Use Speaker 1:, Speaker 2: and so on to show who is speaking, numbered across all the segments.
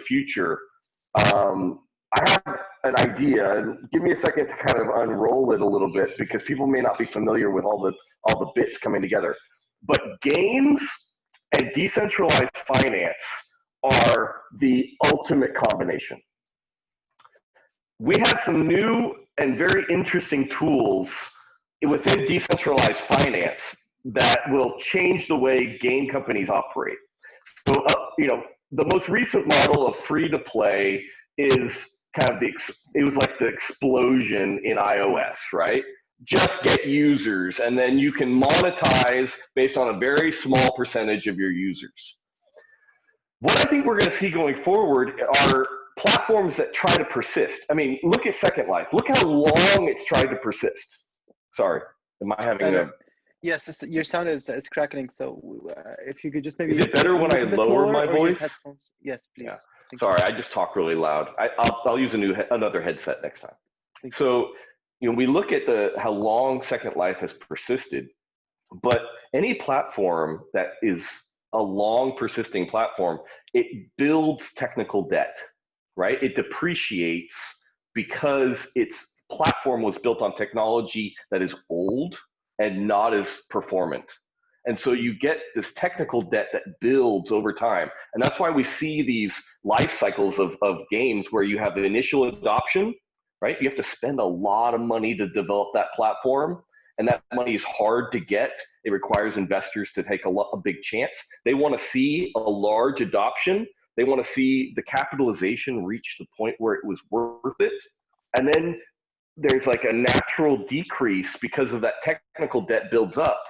Speaker 1: future, I have an idea, and give me a second to kind of unroll it a little bit because people may not be familiar with all the bits coming together. But games and decentralized finance are the ultimate combination. We have some new and very interesting tools within decentralized finance that will change the way game companies operate. So, the most recent model of free to play is kind of it was like the explosion in iOS, right? Just get users, and then you can monetize based on a very small percentage of your users. What I think we're going to see going forward are platforms that try to persist. I mean, look at Second Life. Look how long it's tried to persist. Sorry, am I having a...
Speaker 2: Yes, your sound is crackling. So if you could just maybe...
Speaker 1: Is it better when I lower my voice?
Speaker 2: Headphones? Yes, please.
Speaker 1: Yeah. Sorry, I just talk really loud. I'll use another headset next time. So, we look at how long Second Life has persisted, but any platform that is a long persisting platform, it builds technical debt, right? It depreciates because its platform was built on technology that is old and not as performant. And so you get this technical debt that builds over time. And that's why we see these life cycles of games where you have the initial adoption, right? You have to spend a lot of money to develop that platform. And that money is hard to get. It requires investors to take a big chance. They want to see a large adoption. They want to see the capitalization reach the point where it was worth it. And then there's like a natural decrease because of that technical debt builds up,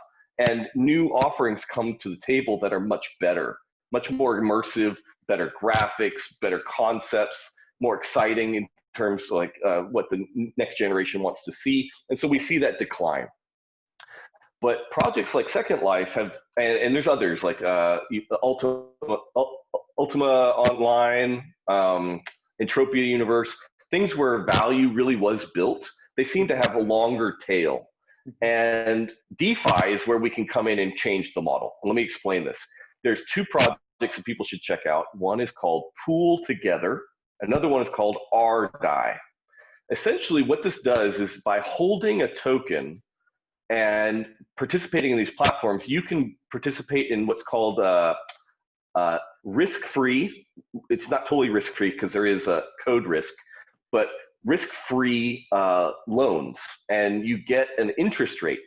Speaker 1: and new offerings come to the table that are much better, much more immersive, better graphics, better concepts, more exciting in terms of like what the next generation wants to see. And so we see that decline. But projects like Second Life have, and there's others like Ultima Online, Entropia Universe, things where value really was built, they seem to have a longer tail. And DeFi is where we can come in and change the model. Let me explain this. There's two projects that people should check out. One is called Pool Together. Another one is called RDAI. Essentially, what this does is by holding a token and participating in these platforms, you can participate in what's called risk-free. It's not totally risk-free because there is a code risk, but risk-free loans, and you get an interest rate.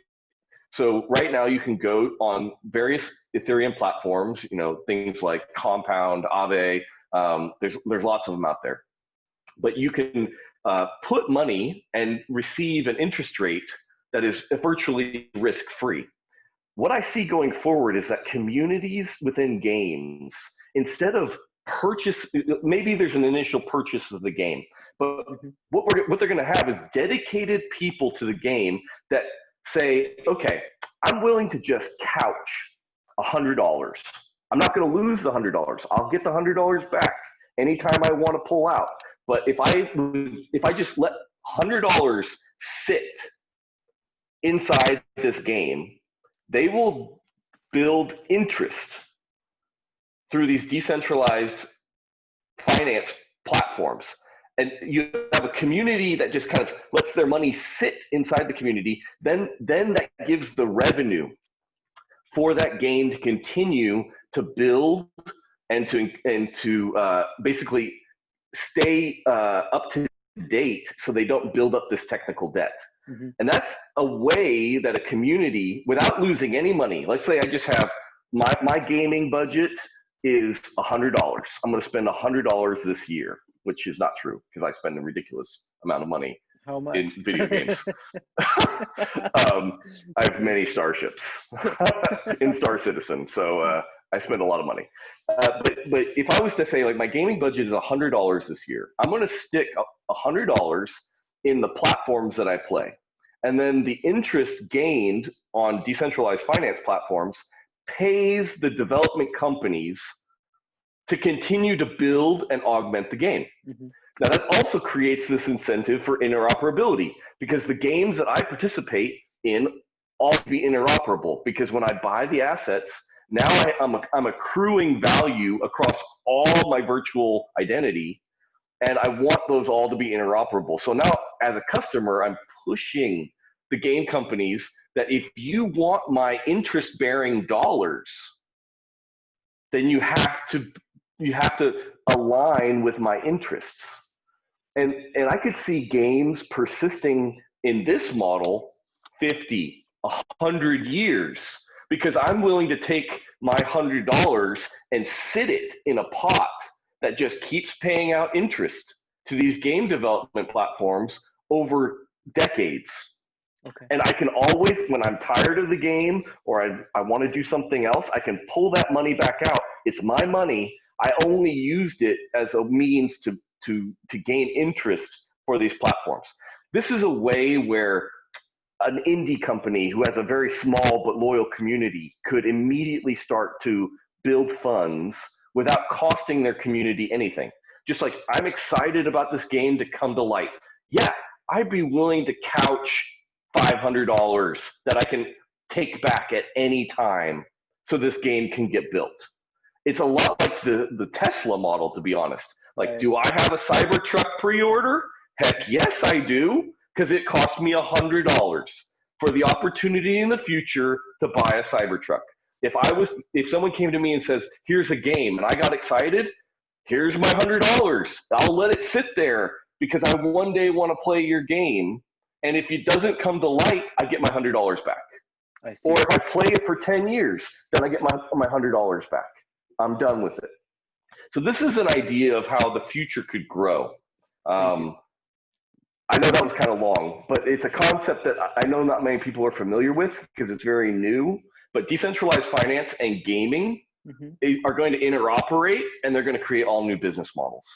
Speaker 1: So right now you can go on various Ethereum platforms, things like Compound, Aave, there's lots of them out there. But you can put money and receive an interest rate that is virtually risk-free. What I see going forward is that communities within games, instead of maybe there's an initial purchase of the game, but what they're going to have is dedicated people to the game that say, okay, I'm willing to just couch $100. I'm not going to lose the $100. I'll get the $100 back anytime I want to pull out. But if I just let $100 sit inside this game, they will build interest through these decentralized finance platforms. And you have a community that just kind of lets their money sit inside the community. Then that gives the revenue for that game to continue to build and to basically stay up to date so they don't build up this technical debt. Mm-hmm. And that's a way that a community, without losing any money, let's say I just have my gaming budget is $100. I'm going to spend $100 this year, which is not true because I spend a ridiculous amount of money in video games. I have many starships in Star Citizen, so I spend a lot of money. But if I was to say, like, my gaming budget is $100 this year, I'm going to stick $100 in the platforms that I play. And then the interest gained on decentralized finance platforms pays the development companies to continue to build and augment the game. Mm-hmm. Now, that also creates this incentive for interoperability, because the games that I participate in all be interoperable, because when I buy the assets, Now I'm accruing value across all my virtual identity, and I want those all to be interoperable. So now as a customer, I'm pushing the game companies that if you want my interest-bearing dollars, then you have to align with my interests. And I could see games persisting in this model 50, 100 years, because I'm willing to take my $100 and sit it in a pot that just keeps paying out interest to these game development platforms over decades.
Speaker 2: Okay.
Speaker 1: And I can always, when I'm tired of the game or I want to do something else, I can pull that money back out. It's my money. I only used it as a means to gain interest for these platforms. This is a way where an indie company who has a very small but loyal community could immediately start to build funds without costing their community anything. Just like, I'm excited about this game to come to light. Yeah, I'd be willing to couch $500 that I can take back at any time so this game can get built. It's a lot like the Tesla model, to be honest. Like,
Speaker 2: Right.
Speaker 1: do I have a Cybertruck pre-order? Heck yes, I do, because it cost me $100 for the opportunity in the future to buy a Cybertruck. If someone came to me and says, here's a game, and I got excited, here's my $100. I'll let it sit there because I one day want to play your game. And if it doesn't come to light, I get my $100 back.
Speaker 2: I see.
Speaker 1: Or if I play it for 10 years, then I get my $100 back. I'm done with it. So this is an idea of how the future could grow. I know that was kind of long, but it's a concept that I know not many people are familiar with because it's very new. But decentralized finance and gaming are going to interoperate, and they're going to create all new business models.